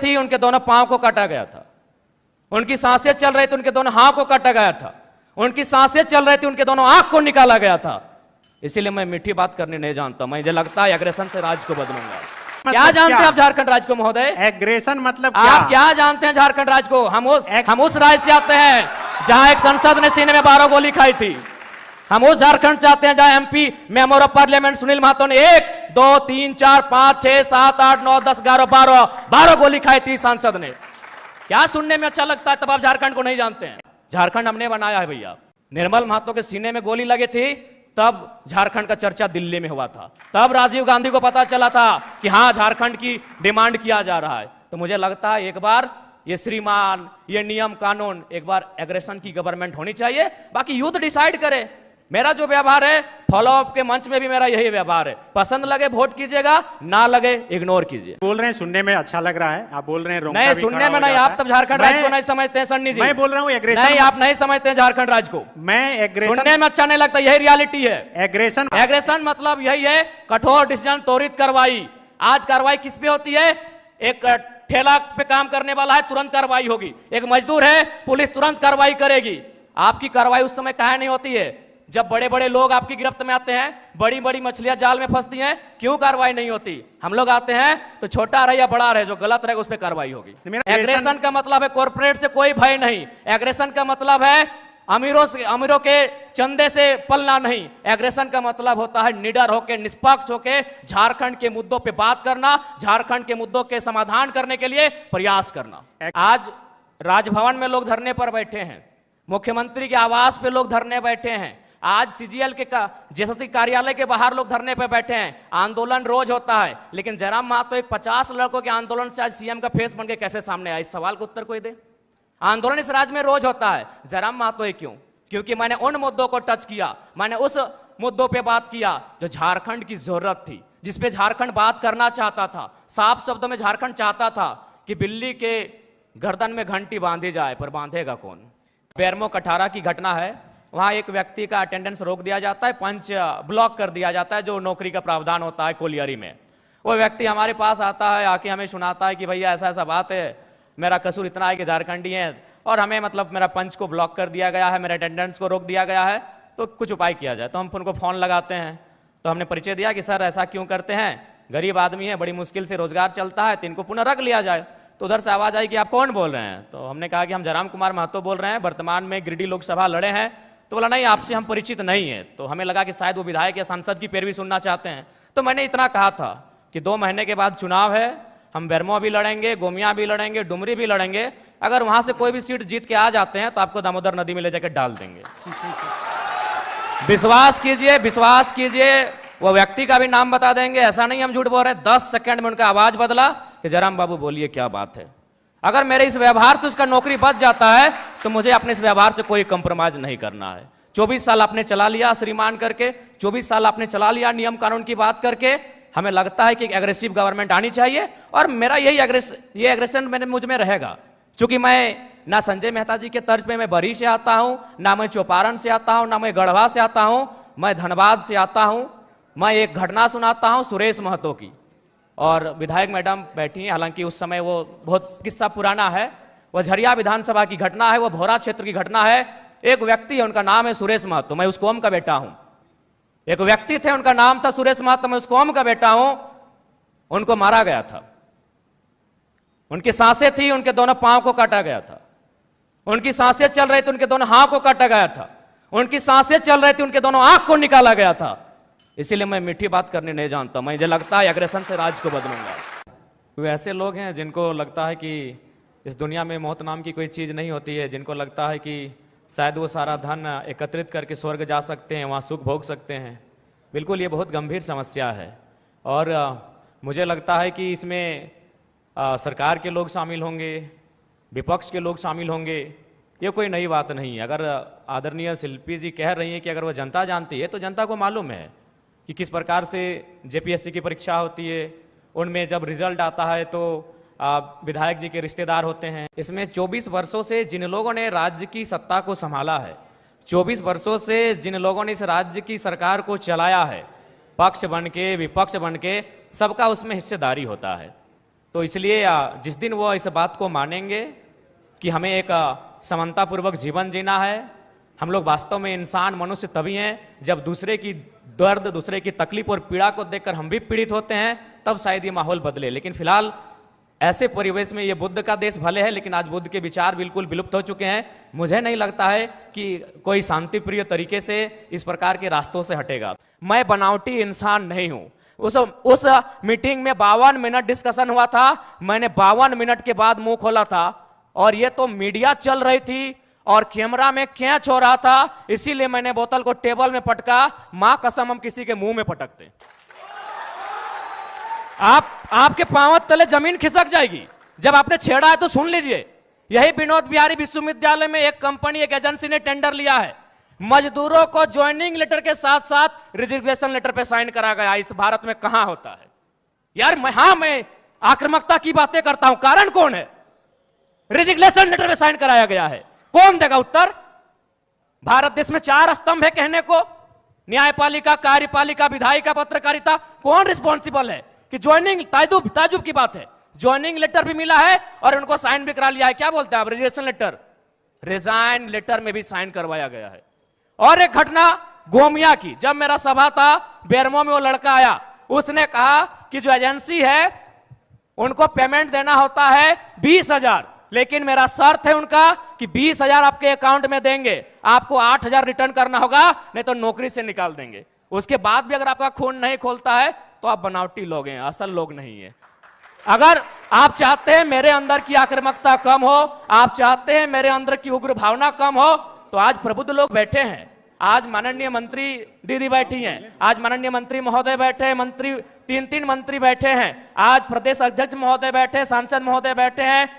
थी उनके दोनों पांव को काटा गया था, उनकी सांसें चल रही थी उनके दोनों हाथ को काटा गया था, उनकी सांसें चल रही थी उनके दोनों आंख को निकाला गया था। इसीलिए मैं मीठी बात करने नहीं जानता, मुझे लगता है एग्रेशन से राज्य को बदलूंगा। मतलब क्या जानते हैं आप झारखंड राज्य को महोदय? एग्रेशन मतलब आप क्या जानते हैं झारखंड राज्य को? हम उस राज्य से आते हैं जहां एक संसद ने सीने में 12 गोली खाई थी। हम उस झारखंड से आते हैं जहां MP member of parliament Sunil Mahato ने 1 2 3 4 5 6 7 8 9 10 11 12 गोली खाई थी सांसद ने। क्या सुनने में अच्छा लगता है? तब आप झारखंड को नहीं जानते हैं। झारखंड हमने बनाया है भैया। निर्मल महतो के सीने में गोली लगी थी तब झारखंड का चर्चा दिल्ली में हुआ था, तब राजीव गांधी को पता चला था कि हां झारखंड की डिमांड किया जा रहा है। तो मुझे लगता है एक बार ये श्रीमान, ये नियम कानून, एक बार एग्रेशन की गवर्नमेंट होनी चाहिए, बाकी यूथ डिसाइड करे। मेरा जो व्यवहार है फॉलो अप के मंच में भी मेरा यही व्यवहार है, पसंद लगे वोट कीजिएगा, ना लगे इग्नोर कीजिए। बोल रहे हैं सुनने में अच्छा लग रहा है, आप बोल रहे हैं नहीं सुनने में नहीं, आप तब झारखंड राज्य को नहीं समझते हैं सन्नी जी। मैं बोल रहा हूँ एग्रेशन नहीं, आप नहीं समझते हैं झारखंड राज्य को। मैं एग्रेशन सुनने में अच्छा नहीं लगता, यही रियलिटी है। एग्रेशन मतलब यही है कठोर डिसीजन, त्वरित कार्रवाई। आज कार्रवाई किस पे होती है? एक ठेला पे काम करने वाला है, तुरंत कार्रवाई होगी। एक मजदूर है, पुलिस तुरंत कार्रवाई करेगी। आपकी कार्रवाई उस समय काहे नहीं होती है जब बड़े बड़े लोग आपकी गिरफ्त में आते हैं, बड़ी बड़ी मछलियां जाल में फंसती हैं? क्यों कार्रवाई नहीं होती? हम लोग आते हैं तो छोटा रहे या बड़ा रहे, जो गलत रहेगा उस पर कार्रवाई होगी। एग्रेशन का मतलब है कॉर्पोरेट से कोई भय नहीं। एग्रेशन का मतलब है अमीरों के चंदे से पलना नहीं। एग्रेशन का मतलब होता है निडर होकर, निष्पक्ष होकर झारखंड के मुद्दों पे बात करना, झारखंड के मुद्दों के समाधान करने के लिए प्रयास करना। आज राजभवन में लोग धरने पर बैठे हैं, मुख्यमंत्री के आवास पे लोग धरने बैठे हैं, आज सीजीएल के जेएसएससी कार्यालय के बाहर लोग धरने पे बैठे हैं। आंदोलन रोज होता है, लेकिन जयराम महतो एक 50 लड़कों के आंदोलन से आज सीएम का फेस बन के कैसे सामने आया? इस सवाल का उत्तर कोई दे। आंदोलन इस राज्य में रोज होता है, जयराम महतो ही क्यों? क्योंकि मैंने उन मुद्दों को टच किया, मैंने उस मुद्दों पे बात किया जो झारखंड की जरूरत थी, जिसपे झारखंड बात करना चाहता था। साफ शब्दों में झारखंड चाहता था कि बिल्ली के गर्दन में घंटी बांधी जाए, पर बांधेगा कौन? बेरमो कठारा की घटना है, वहां एक व्यक्ति का अटेंडेंस रोक दिया जाता है, पंच ब्लॉक कर दिया जाता है, जो नौकरी का प्रावधान होता है कोलियरी में। वो व्यक्ति हमारे पास आता है, आके हमें सुनाता है कि भैया ऐसा ऐसा बात है, मेरा कसूर इतना है कि झारखंडी है और हमें मतलब मेरा पंच को ब्लॉक कर दिया गया है, मेरे अटेंडेंस को रोक दिया गया है, तो कुछ उपाय किया जाए। तो हम उनको फोन लगाते हैं, तो हमने परिचय दिया कि सर ऐसा क्यों करते हैं, गरीब आदमी है, बड़ी मुश्किल से रोजगार चलता है, तो इनको पुनः रख लिया जाए। तो उधर से आवाज आई कि आप कौन बोल रहे हैं? तो हमने कहा कि हम जयराम कुमार महतो बोल रहे हैं, वर्तमान में गिरिडीह लोकसभा लड़े हैं। तो बोला नहीं, आपसे हम परिचित नहीं है। तो हमें लगा कि शायद वो विधायक या सांसद की पैरवी सुनना चाहते हैं। तो मैंने इतना कहा था कि 2 महीने के बाद चुनाव है, हम बेरमो भी लड़ेंगे, गोमिया भी लड़ेंगे, डुमरी भी लड़ेंगे, अगर वहां से कोई भी सीट जीत के आ जाते हैं तो आपको दामोदर नदी में ले जाकर डाल देंगे। विश्वास कीजिए, विश्वास कीजिए, वो व्यक्ति का भी नाम बता देंगे, ऐसा नहीं हम झूठ बोल रहे हैं। 10 सेकंड में उनका आवाज बदला कि जयराम बाबू बोलिए क्या बात है। अगर मेरे इस व्यवहार से उसका नौकरी बच जाता है तो मुझे अपने इस व्यवहार से कोई कंप्रोमाइज नहीं करना है। 24 साल आपने चला लिया श्रीमान करके, 24 साल आपने चला लिया नियम कानून की बात करके। हमें लगता है कि एक एग्रेसिव गवर्नमेंट आनी चाहिए और मेरा यही एग्रेशन मुझ में रहेगा। क्योंकि मैं ना संजय मेहता जी के तर्ज पे मैं बरी से आता हूं, ना मैं चौपारण से आता हूं, ना मैं गढ़वा से आता हूं, मैं धनबाद से आता हूं। मैं एक घटना सुनाता हूं सुरेश महतो की, और विधायक मैडम बैठी हैं, हालांकि उस समय वो बहुत किस्सा पुराना है, वो झरिया विधानसभा की घटना है, वो भोरा क्षेत्र की घटना है। एक व्यक्ति है, उनका नाम है सुरेश महतो, मैं उस कौम का बेटा हूं। एक व्यक्ति थे, उनका नाम था सुरेश महतो, मैं उस कौम का बेटा हूं। उनको मारा गया था, उनकी सांसें थी, उनके दोनों पांव को काटा गया था, उनकी सांसें चल रही थी, उनके दोनों हाथ को काटा गया था, उनकी सांसें चल रही थी, उनके दोनों आंख को निकाला गया था। इसीलिए मैं मीठी बात करने नहीं जानता, मुझे लगता है एग्रेशन से राज्य को बदलूंगा। वे ऐसे लोग हैं जिनको लगता है कि इस दुनिया में मौत नाम की कोई चीज़ नहीं होती है, जिनको लगता है कि शायद वो सारा धन एकत्रित करके स्वर्ग जा सकते हैं, वहाँ सुख भोग सकते हैं। बिल्कुल ये बहुत गंभीर समस्या है और मुझे लगता है कि इसमें सरकार के लोग शामिल होंगे, विपक्ष के लोग शामिल होंगे, ये कोई नई बात नहीं है। अगर आदरणीय शिल्पी जी कह रही हैं कि अगर वो जनता जानती है तो जनता को मालूम है कि किस प्रकार से जेपीएससी की परीक्षा होती है, उनमें जब रिजल्ट आता है तो विधायक जी के रिश्तेदार होते हैं। इसमें 24 वर्षों से जिन लोगों ने राज्य की सत्ता को संभाला है, 24 वर्षों से जिन लोगों ने इस राज्य की सरकार को चलाया है, पक्ष बन के विपक्ष बन के, सबका उसमें हिस्सेदारी होता है। तो इसलिए जिस दिन वो इस बात को मानेंगे कि हमें एक समानतापूर्वक जीवन जीना है, हम लोग वास्तव में इंसान मनुष्य तभी हैं जब दूसरे की दर्द, दूसरे की तकलीफ और पीड़ा को देखकर हम भी पीड़ित होते हैं, तब शायद ये माहौल बदले। लेकिन फिलहाल ऐसे परिवेश में ये बुद्ध का देश भले है, लेकिन आज बुद्ध के विचार बिल्कुल विलुप्त हो चुके हैं। मुझे नहीं लगता है कि कोई शांतिप्रिय तरीके से इस प्रकार के रास्तों से हटेगा। मैं बनावटी इंसान नहीं हूं। उस मीटिंग में 52 मिनट डिस्कशन हुआ था, मैंने 52 मिनट के बाद मुंह खोला था, और ये तो मीडिया चल रही थी और कैमरा में कैच हो रहा था, इसीलिए मैंने बोतल को टेबल में पटका। मां कसम हम किसी के मुंह में पटकते, आपके पांव तले जमीन खिसक जाएगी। जब आपने छेड़ा है तो सुन लीजिए। यही विनोद बिहारी विश्वविद्यालय में एक कंपनी, एक एजेंसी ने टेंडर लिया है, मजदूरों को ज्वाइनिंग लेटर के साथ साथ रिजिग्नेशन लेटर पे साइन करा गया। इस भारत में कहां होता है यार? मैं आक्रामकता की बातें करता हूं, कारण कौन है? रिजिग्नेशन लेटर पे साइन कराया गया है, कौन देगा उत्तर? भारत देश में 4 स्तंभ है कहने को, न्यायपालिका, कार्यपालिका, विधायिका, पत्रकारिता। कौन रिस्पॉन्सिबल है कि ज्वाइनिंग? ताजुब की बात है, ज्वाइनिंग लेटर भी मिला है और उनको साइन भी करा लिया है। क्या बोलते हैं आप? रिजिग्नेशन लेटर, रिजाइन लेटर में भी साइन करवाया गया है। और एक घटना गोमिया की, जब मेरा सभा था बेरमो में, वो लड़का आया, उसने कहा कि जो एजेंसी है उनको पेमेंट देना होता है 20,000, लेकिन मेरा शर्त है उनका कि 20,000 आपके अकाउंट में देंगे, आपको 8,000 रिटर्न करना होगा, नहीं तो नौकरी से निकाल देंगे। उसके बाद भी अगर आपका खून नहीं खोलता है तो आप बनावटी लोग हैं, असल लोग नहीं है। अगर आप चाहते हैं मेरे अंदर की आक्रामकता कम हो, आप चाहते हैं मेरे अंदर की उग्र भावना कम हो, तो आज प्रबुद्ध लोग बैठे हैं। आज माननीय मंत्री दीदी बैठी हैं, आज माननीय मंत्री महोदय बैठे हैं, मंत्री 3 मंत्री बैठे हैं, आज प्रदेश अध्यक्ष महोदय बैठे, सांसद महोदय बैठे हैं,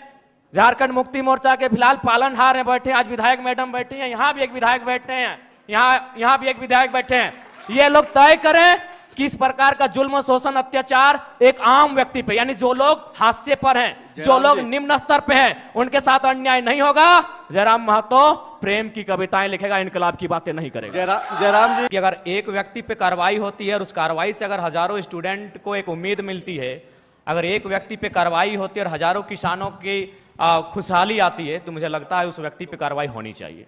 झारखंड मुक्ति मोर्चा के फिलहाल पालनहार हैं बैठे, आज विधायक मैडम बैठी हैं, यहां भी एक विधायक बैठे हैं, यहां भी एक विधायक बैठे हैं। ये लोग तय करें कि इस प्रकार का जुल्म, शोषण, अत्याचार एक आम व्यक्ति पे, यानी जो लोग हाशिए पर हैं, जो लोग निम्न स्तर पे हैं, उनके साथ अन्याय नहीं होगा। जयराम महतो प्रेम की कविताएं लिखेगा, इनकलाब की बातें नहीं करेगा। जयराम जी, कि अगर एक व्यक्ति पे कार्रवाई होती है और उस कार्रवाई से अगर हजारों स्टूडेंट को एक उम्मीद मिलती है, अगर एक व्यक्ति पे कार्रवाई होती है और हजारों किसानों की खुशहाली आती है, तो मुझे लगता है उस व्यक्ति पे कार्रवाई होनी चाहिए।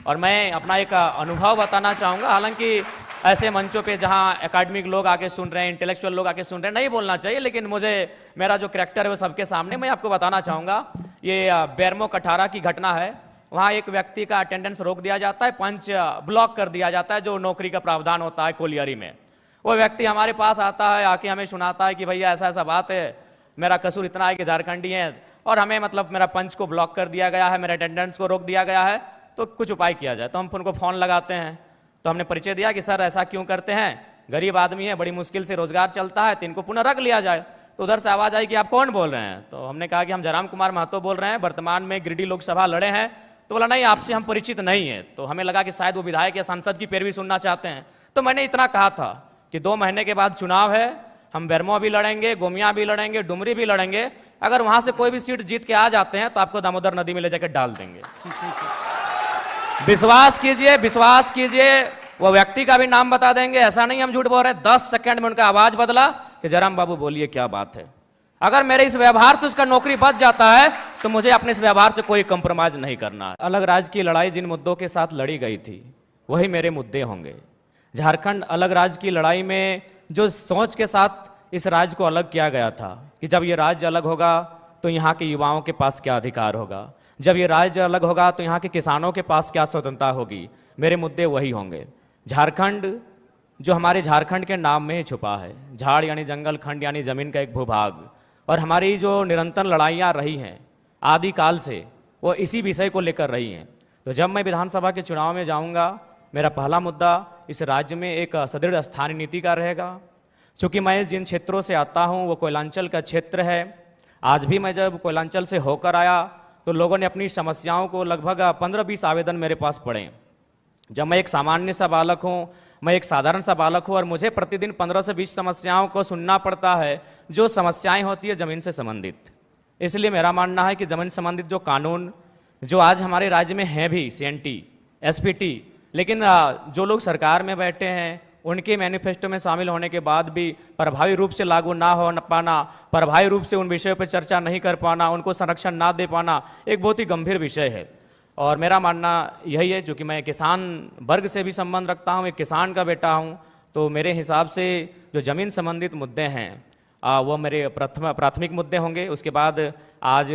और मैं अपना एक अनुभव बताना चाहूँगा, हालांकि ऐसे मंचों पे जहाँ एकेडमिक लोग आके सुन रहे हैं, इंटेलेक्चुअल लोग आके सुन रहे हैं, नहीं बोलना चाहिए, लेकिन मुझे मेरा जो कैरेक्टर है वो सबके सामने मैं आपको बताना चाहूँगा। ये बेरमो कठारा की घटना है। वहाँ एक व्यक्ति का अटेंडेंस रोक दिया जाता है, पंच ब्लॉक कर दिया जाता है, जो नौकरी का प्रावधान होता है कोलियरी में। वो व्यक्ति हमारे पास आता है, आके हमें सुनाता है कि भैया ऐसा ऐसा बात है, मेरा कसूर इतना है कि झारखंडी है और हमें मतलब मेरा पंच को ब्लॉक कर दिया गया है, मेरे अटेंडेंस को रोक दिया गया है, तो कुछ उपाय किया जाए। तो हम उनको फ़ोन लगाते हैं, तो हमने परिचय दिया कि सर ऐसा क्यों करते हैं, गरीब आदमी है, बड़ी मुश्किल से रोजगार चलता है, तो इनको पुनः रख लिया जाए। तो उधर से आवाज़ आई कि आप कौन बोल रहे हैं? तो हमने कहा कि हम जयराम कुमार महतो बोल रहे हैं, वर्तमान में गिरिडीह लोकसभा लड़े हैं। तो बोला नहीं, आपसे हम परिचित नहीं है। तो हमें लगा कि शायद वो विधायक या सांसद की पैरवी सुनना चाहते हैं। तो मैंने इतना कहा था कि 2 महीने के बाद चुनाव है, हम बेरमो भी लड़ेंगे, गोमिया भी लड़ेंगे, डुमरी भी लड़ेंगे, अगर वहां से कोई भी सीट जीत के आ जाते हैं तो आपको दामोदर नदी में ले जाकर डाल देंगे। विश्वास कीजिए, विश्वास कीजिए, वो व्यक्ति का भी नाम बता देंगे, ऐसा नहीं हम झूठ बोल रहे हैं। 10 सेकंड में उनका आवाज बदला कि जयराम बाबू बोलिए क्या बात है। अगर मेरे इस व्यवहार से उसका नौकरी बच जाता है तो मुझे अपने इस व्यवहार से कोई कंप्रोमाइज नहीं करना है। अलग राज्य की लड़ाई जिन मुद्दों के साथ लड़ी गई थी वही मेरे मुद्दे होंगे। झारखंड अलग राज्य की लड़ाई में जो सोच के साथ इस राज्य को अलग किया गया था कि जब ये राज्य अलग होगा तो यहाँ के युवाओं के पास क्या अधिकार होगा, जब ये राज्य अलग होगा तो यहाँ के किसानों के पास क्या स्वतंत्रता होगी, मेरे मुद्दे वही होंगे। झारखंड जो हमारे झारखंड के नाम में ही छुपा है, झाड़ यानी जंगल, खंड यानी जमीन का एक भूभाग, और हमारी जो निरंतर लड़ाइयाँ रही हैं आदिकाल से वो इसी विषय को लेकर रही हैं। तो जब मैं विधानसभा के चुनाव में जाऊँगा, मेरा पहला मुद्दा इस राज्य में एक सुदृढ़ स्थानीय नीति का रहेगा। चूँकि मैं जिन क्षेत्रों से आता हूँ वो कोयलांचल का क्षेत्र है। आज भी मैं जब कोयलांचल से होकर आया तो लोगों ने अपनी समस्याओं को लगभग 15-20 आवेदन मेरे पास पड़े। जब मैं एक सामान्य सा बालक हूँ, मैं एक साधारण सा बालक हूँ और मुझे प्रतिदिन 15 से 20 समस्याओं को सुनना पड़ता है, जो समस्याएं होती है ज़मीन से संबंधित। इसलिए मेरा मानना है कि ज़मीन संबंधित जो कानून जो आज हमारे राज्य में हैं भी, CNT, SPT, लेकिन जो लोग सरकार में बैठे हैं उनके मैनिफेस्टो में शामिल होने के बाद भी प्रभावी रूप से लागू ना हो न पाना, प्रभावी रूप से उन विषयों पर चर्चा नहीं कर पाना, उनको संरक्षण ना दे पाना एक बहुत ही गंभीर विषय है। और मेरा मानना यही है, चूँकि मैं किसान वर्ग से भी संबंध रखता हूँ, एक किसान का बेटा हूँ, तो मेरे हिसाब से जो ज़मीन संबंधित मुद्दे हैं वो मेरे प्राथमिक मुद्दे होंगे। उसके बाद आज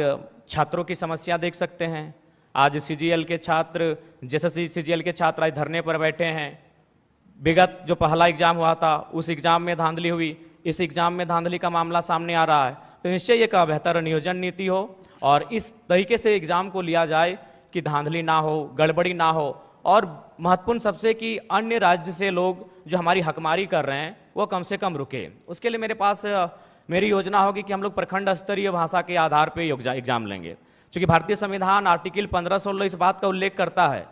छात्रों की समस्या देख सकते हैं। आज सीजीएल के छात्र, जेएसएससी सीजीएल के छात्र आज धरने पर बैठे हैं। विगत जो पहला एग्जाम हुआ था उस एग्जाम में धांधली हुई, इस एग्जाम में धांधली का मामला सामने आ रहा है। तो निश्चय एक बेहतर नियोजन नीति हो और इस तरीके से एग्जाम को लिया जाए कि धांधली ना हो, गड़बड़ी ना हो, और महत्वपूर्ण सबसे कि अन्य राज्य से लोग जो हमारी हकमारी कर रहे हैं वो कम से कम रुके। उसके लिए मेरे पास मेरी योजना होगी कि हम लोग प्रखंड स्तरीय भाषा के आधार पर एग्जाम लेंगे। क्योंकि भारतीय संविधान आर्टिकल 15-16 इस बात का उल्लेख करता है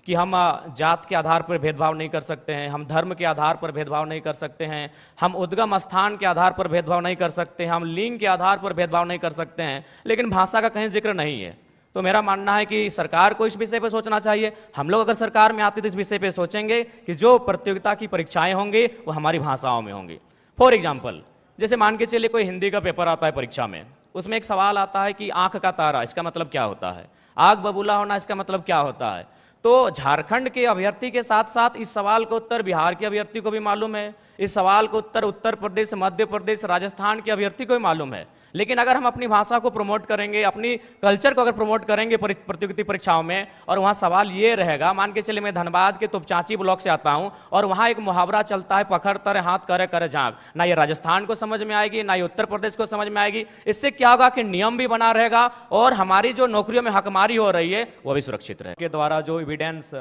कि हम जात के आधार पर भेदभाव नहीं कर सकते हैं, हम धर्म के आधार पर भेदभाव नहीं कर सकते हैं, हम उद्गम स्थान के आधार पर भेदभाव नहीं कर सकते हैं, हम लिंग के आधार पर भेदभाव नहीं कर सकते हैं, लेकिन भाषा का कहीं जिक्र नहीं है। तो मेरा मानना है कि सरकार को इस विषय पर सोचना चाहिए। हम लोग अगर सरकार में आते तो इस विषय पर सोचेंगे कि जो प्रतियोगिता की परीक्षाएं होंगी वो हमारी भाषाओं में होंगी। फॉर एग्जाम्पल, जैसे मान के चलिए कोई हिंदी का पेपर आता है परीक्षा में, उसमें एक सवाल आता है कि आंख का तारा इसका मतलब क्या होता है, आग बबूला होना इसका मतलब क्या होता है। तो झारखंड के अभ्यर्थी के साथ साथ इस सवाल का उत्तर बिहार के अभ्यर्थी को भी मालूम है, इस सवाल का उत्तर उत्तर प्रदेश, मध्य प्रदेश, राजस्थान के अभ्यर्थी को भी मालूम है। लेकिन अगर हम अपनी भाषा को प्रमोट करेंगे, अपनी कल्चर को अगर प्रमोट करेंगे प्रतियोगिता परीक्षाओं में, और वहाँ सवाल ये रहेगा, मान के चलिए मैं धनबाद के तोपचांची ब्लॉक से आता हूँ और वहाँ एक मुहावरा चलता है, पकड़ तर हाथ करे करे झाँक, ना ये राजस्थान को समझ में आएगी ना ये उत्तर प्रदेश को समझ में आएगी। इससे क्या होगा कि नियम भी बना रहेगा और हमारी जो नौकरियों में हकमारी हो रही है वो भी सुरक्षित रहेगी। के द्वारा जो एविडेंस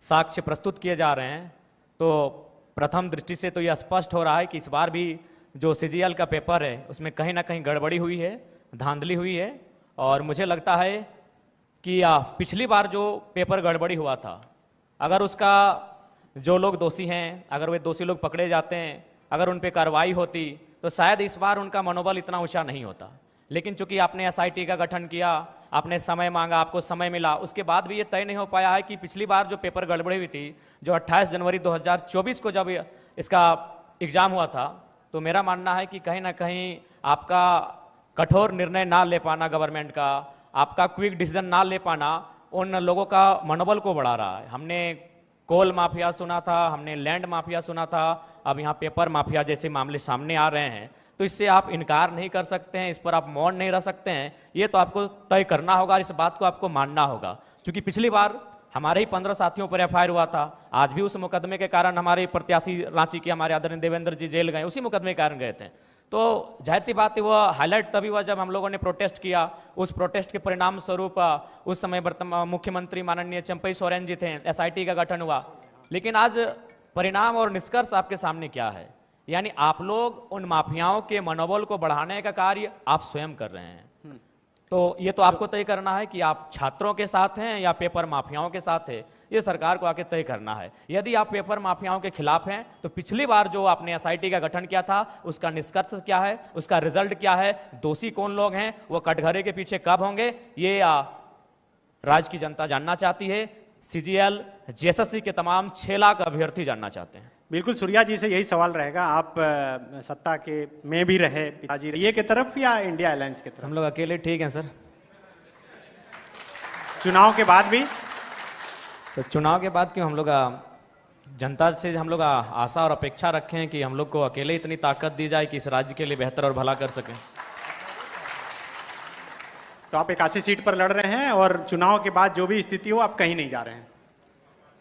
साक्ष्य प्रस्तुत किए जा रहे हैं, तो प्रथम दृष्टि से तो यह स्पष्ट हो रहा है कि इस बार भी जो सीजीएल का पेपर है उसमें कहीं ना कहीं गड़बड़ी हुई है, धांधली हुई है। और मुझे लगता है कि पिछली बार जो पेपर गड़बड़ी हुआ था, अगर उसका जो लोग दोषी हैं, अगर वे दोषी लोग पकड़े जाते हैं, अगर उन पर कार्रवाई होती तो शायद इस बार उनका मनोबल इतना ऊंचा नहीं होता। लेकिन चूंकि आपने एसआईटी का गठन किया, आपने समय मांगा, आपको समय मिला, उसके बाद भी ये तय नहीं हो पाया है कि पिछली बार जो पेपर गड़बड़ी हुई थी, जो 28 जनवरी 2024 को जब इसका एग्ज़ाम हुआ था, तो मेरा मानना है कि कहीं ना कहीं आपका कठोर निर्णय ना ले पाना गवर्नमेंट का, आपका क्विक डिसीजन ना ले पाना उन लोगों का मनोबल को बढ़ा रहा है। हमने कोल माफिया सुना था, हमने लैंड माफिया सुना था, अब यहाँ पेपर माफिया जैसे मामले सामने आ रहे हैं। तो इससे आप इनकार नहीं कर सकते हैं, इस पर आप मौन नहीं रह सकते हैं, ये तो आपको तय करना होगा, इस बात को आपको मानना होगा। क्योंकि पिछली बार हमारे ही 15 साथियों पर एफआईआर हुआ था, आज भी उस मुकदमे के कारण हमारे प्रत्याशी रांची के हमारे आदरणीय देवेंद्र जी जेल गए, उसी मुकदमे के कारण गए थे। तो जाहिर सी बात है वो हाईलाइट तभी हुआ जब हम लोगों ने प्रोटेस्ट किया। उस प्रोटेस्ट के परिणाम स्वरूप उस समय मुख्यमंत्री माननीय चंपई सोरेन जी थे, एसआईटी का गठन हुआ। लेकिन आज परिणाम और निष्कर्ष आपके सामने क्या है, यानी आप लोग उन माफियाओं के मनोबल को बढ़ाने का कार्य आप स्वयं कर रहे हैं। तो ये तो आपको तय करना है कि आप छात्रों के साथ हैं या पेपर माफियाओं के साथ है, ये सरकार को आके तय करना है। यदि आप पेपर माफियाओं के खिलाफ हैं तो पिछली बार जो आपने एसआईटी का गठन किया था उसका निष्कर्ष क्या है, उसका रिजल्ट क्या है, दोषी कौन लोग हैं, वो कटघरे के पीछे कब होंगे, ये राज्य की जनता जानना चाहती है। सीजीएल जेएसएससी के तमाम 6 लाख अभ्यर्थी जानना चाहते हैं। बिल्कुल, सूर्या जी से यही सवाल रहेगा, आप सत्ता के में भी रहे, पिताजी ये के तरफ या इंडिया अलायंस के तरफ? हम लोग अकेले ठीक हैं सर। चुनाव के बाद भी? तो चुनाव के बाद क्यों, हम लोग जनता से हम लोग आशा और अपेक्षा रखें कि हम लोग को अकेले इतनी ताकत दी जाए कि इस राज्य के लिए बेहतर और भला कर सकें। तो आप 81 सीट पर लड़ रहे हैं और चुनाव के बाद जो भी स्थिति हो आप कहीं नहीं जा रहे हैं?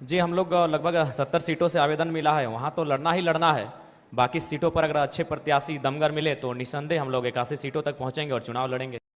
जी, हम लोग लगभग 70 सीटों से आवेदन मिला है, वहाँ तो लड़ना ही लड़ना है। बाकी सीटों पर अगर अच्छे प्रत्याशी दमगर मिले तो निस्संदेह हम लोग 81 सीटों तक पहुँचेंगे और चुनाव लड़ेंगे।